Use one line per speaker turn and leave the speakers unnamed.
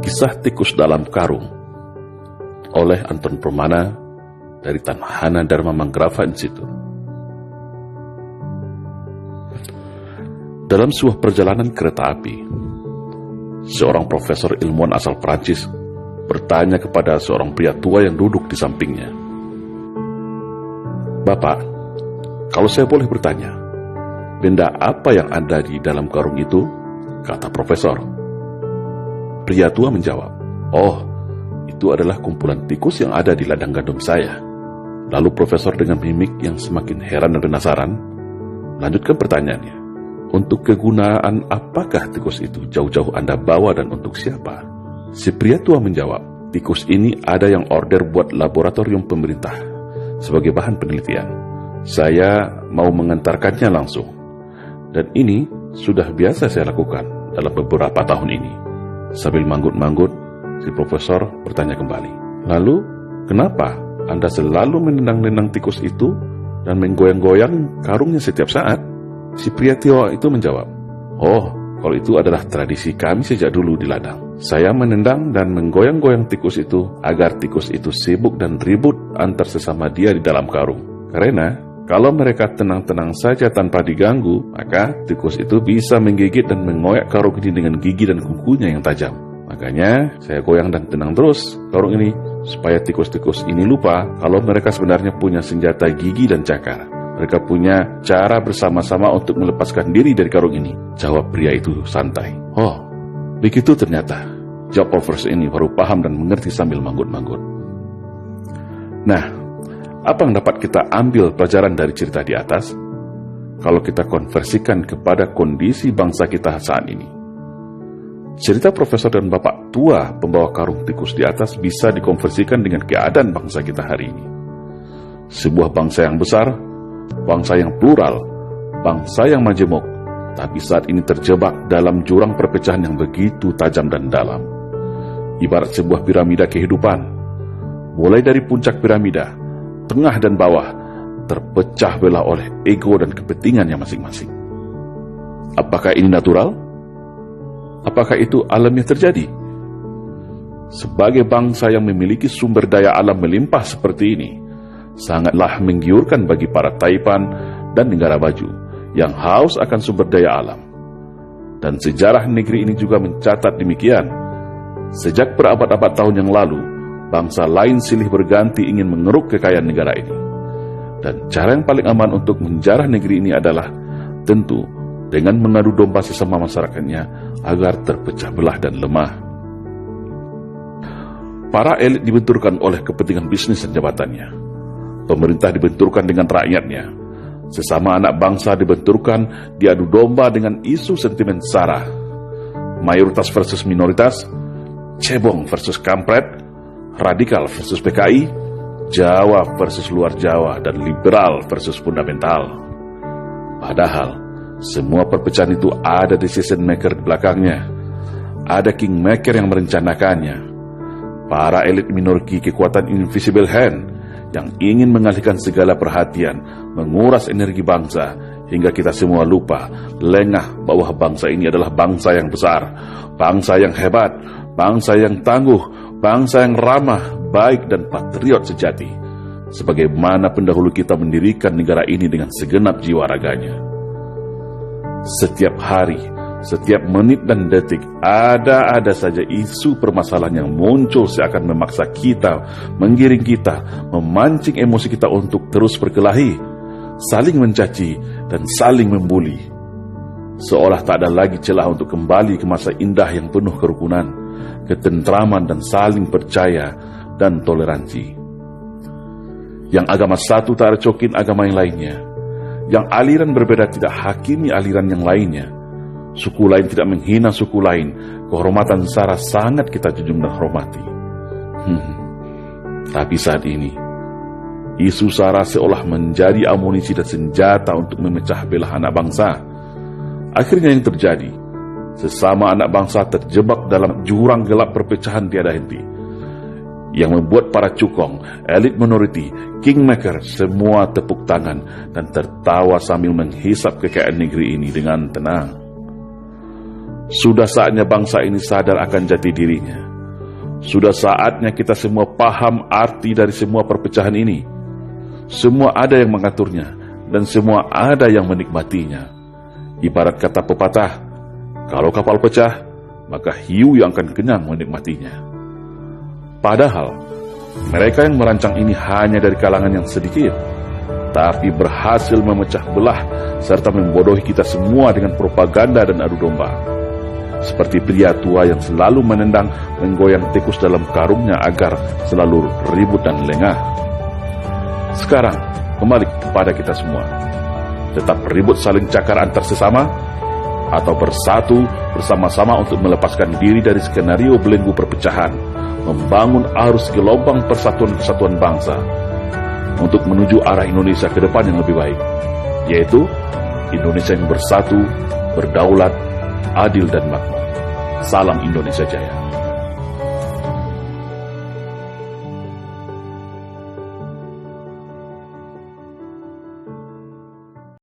Kisah Tikus Dalam Karung oleh Anton Permana dari Tanhana Dharma Manggrava Institute. Dalam sebuah perjalanan kereta api, seorang profesor ilmuwan asal Prancis bertanya kepada seorang pria tua yang duduk di sampingnya, "Bapak, kalau saya boleh bertanya, benda apa yang ada di dalam karung itu?" kata profesor. Pria tua menjawab, "Oh, itu adalah kumpulan tikus yang ada di ladang gandum saya." Lalu profesor dengan mimik yang semakin heran dan penasaran melanjutkan pertanyaannya, "Untuk kegunaan apakah tikus itu jauh-jauh Anda bawa dan untuk siapa?" Si pria tua menjawab, "Tikus ini ada yang order buat laboratorium pemerintah sebagai bahan penelitian. Saya mau mengantarkannya langsung. Dan ini sudah biasa saya lakukan dalam beberapa tahun ini." Sambil manggut-manggut, si profesor bertanya kembali, "Lalu, kenapa Anda selalu menendang-nendang tikus itu dan menggoyang-goyang karungnya setiap saat?" Si pria tua itu menjawab, "Oh, kalau itu adalah tradisi kami sejak dulu di ladang. Saya menendang dan menggoyang-goyang tikus itu agar tikus itu sibuk dan ribut antar sesama dia di dalam karung. Karena kalau mereka tenang-tenang saja tanpa diganggu, maka tikus itu bisa menggigit dan mengoyak karung ini dengan gigi dan kukunya yang tajam. Makanya saya goyang dan tenang terus karung ini, supaya tikus-tikus ini lupa kalau mereka sebenarnya punya senjata gigi dan cakar. Mereka punya cara bersama-sama untuk melepaskan diri dari karung ini," jawab pria itu santai. "Oh, begitu ternyata," jawab profesor ini baru paham dan mengerti sambil manggut-manggut. Nah, apa yang dapat kita ambil pelajaran dari cerita di atas kalau kita konversikan kepada kondisi bangsa kita saat ini? Cerita profesor dan bapak tua pembawa karung tikus di atas bisa dikonversikan dengan keadaan bangsa kita hari ini. Sebuah bangsa yang besar, bangsa yang plural, bangsa yang majemuk, tapi saat ini terjebak dalam jurang perpecahan yang begitu tajam dan dalam. Ibarat sebuah piramida kehidupan, mulai dari puncak piramida, tengah dan bawah terpecah belah oleh ego dan kepentingannya masing-masing. Apakah ini natural? Apakah itu alamiah terjadi? Sebagai bangsa yang memiliki sumber daya alam melimpah seperti ini, sangatlah menggiurkan bagi para taipan dan negara maju yang haus akan sumber daya alam. Dan sejarah negeri ini juga mencatat demikian. Sejak berabad-abad tahun yang lalu, bangsa lain silih berganti ingin mengeruk kekayaan negara ini. Dan cara yang paling aman untuk menjarah negeri ini adalah tentu dengan mengadu domba sesama masyarakatnya agar terpecah belah dan lemah. Para elit dibenturkan oleh kepentingan bisnis dan jabatannya. Pemerintah dibenturkan dengan rakyatnya. Sesama anak bangsa dibenturkan diadu domba dengan isu sentimen sara. Mayoritas versus minoritas, cebong versus kampret, radikal versus PKI, Jawa versus luar Jawa, dan liberal versus fundamental. Padahal semua perpecahan itu ada decision maker di belakangnya. Ada kingmaker yang merencanakannya. Para elit minorki kekuatan invisible hand yang ingin mengalihkan segala perhatian, menguras energi bangsa, hingga kita semua lupa, lengah bahwa bangsa ini adalah bangsa yang besar, bangsa yang hebat, bangsa yang tangguh, bangsa yang ramah, baik dan patriot sejati. Sebagaimana pendahulu kita mendirikan negara ini dengan segenap jiwa raganya. Setiap hari, setiap menit dan detik, ada saja isu permasalahan yang muncul seakan memaksa kita, menggiring kita, memancing emosi kita untuk terus berkelahi, saling mencaci, dan saling membuli. Seolah tak ada lagi celah untuk kembali ke masa indah yang penuh kerukunan, ketentraman, dan saling percaya dan toleransi. Yang agama satu tak recokin agama yang lainnya. Yang aliran berbeda tidak hakimi aliran yang lainnya. Suku lain tidak menghina suku lain. Kehormatan sara sangat kita junjung dan hormati. Tapi saat ini, isu sara seolah menjadi amunisi dan senjata untuk memecah belah anak bangsa. Akhirnya yang terjadi, sesama anak bangsa terjebak dalam jurang gelap perpecahan tiada henti, yang membuat para cukong, elit minority, kingmaker semua tepuk tangan dan tertawa sambil menghisap kekayaan negeri ini dengan tenang. Sudah saatnya bangsa ini sadar akan jati dirinya. Sudah saatnya kita semua paham arti dari semua perpecahan ini. Semua ada yang mengaturnya, dan semua ada yang menikmatinya. Ibarat kata pepatah, kalau kapal pecah, maka hiu yang akan kenyang menikmatinya. Padahal, mereka yang merancang ini hanya dari kalangan yang sedikit, tapi berhasil memecah belah serta membodohi kita semua dengan propaganda dan adu domba. Seperti pria tua yang selalu menendang menggoyang tikus dalam karungnya agar selalu ribut dan lengah. Sekarang, kembali kepada kita semua. Tetap ribut saling cakar antar sesama, atau bersatu bersama-sama untuk melepaskan diri dari skenario belenggu perpecahan, membangun arus gelombang persatuan kesatuan bangsa, untuk menuju arah Indonesia ke depan yang lebih baik, yaitu Indonesia yang bersatu, berdaulat, adil dan makmur. Salam Indonesia Jaya.